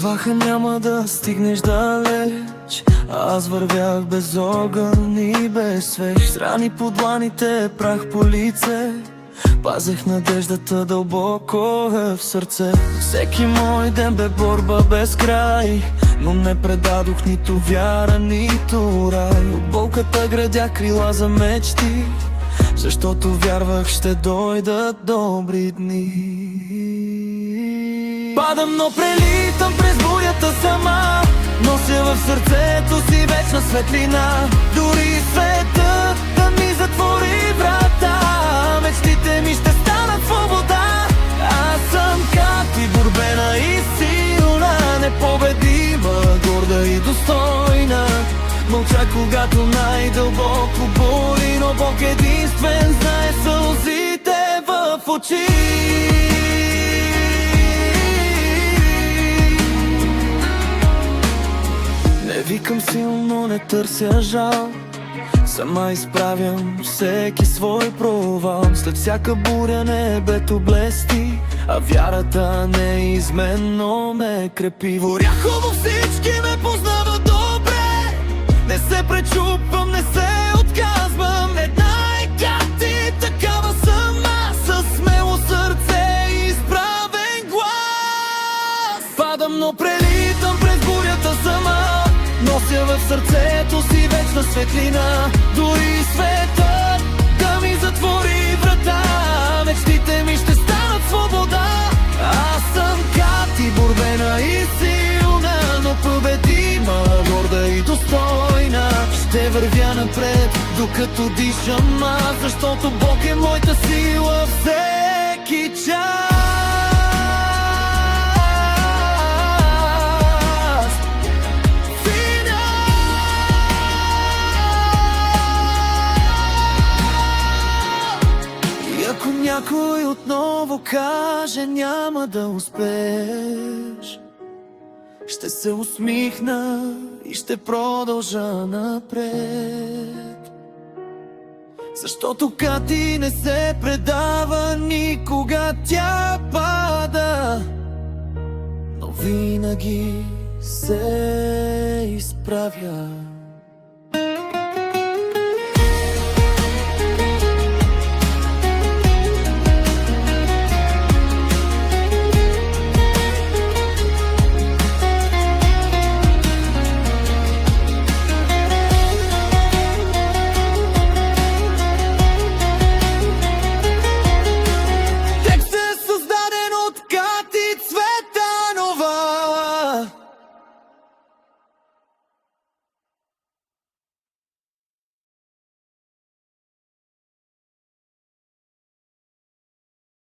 Казваха няма да стигнеш далеч, а аз вървях без огън и без свеж. С рани по дланите, прах по лице, пазех надеждата дълбоко в сърце. Всеки мой ден бе борба без край, но не предадох нито вяра, нито рай. От болката градях крила за мечти, защото вярвах ще дойдат добри дни. Падам, но прелитам през бурята сама, нося в сърцето си вечна светлина. Дори светът да ми затвори врата, мечтите ми ще станат свобода. Аз съм Кати, борбена и силна, непобедима, горда и достойна. Мълча, когато най-дълбоко боли, но Бог единствен знае сълзите в очи. Не викам силно, не търся жал, сама изправям всеки свой провал. След всяка буря небето блести, а вярата неизменно ме крепи. В Оряхово всички ме познават добре, не се пречупвам, не се отказвам. Една е Кати, такава съм аз, със смело сърце и изправен глас. Падам, но прелитам през бурята сама, нося в сърцето си вечна светлина. Дори светът да ми затвори врата, мечтите ми ще станат свобода. Аз съм Кати, борбена и силна, но победима, горда и достойна. Ще вървя напред, докато дишам аз, защото Бог е моята сила всеки час. Ако някой отново каже няма да успееш, ще се усмихна и ще продължа напред. Защото Кати не се предава никога, тя пада, но винаги се изправя.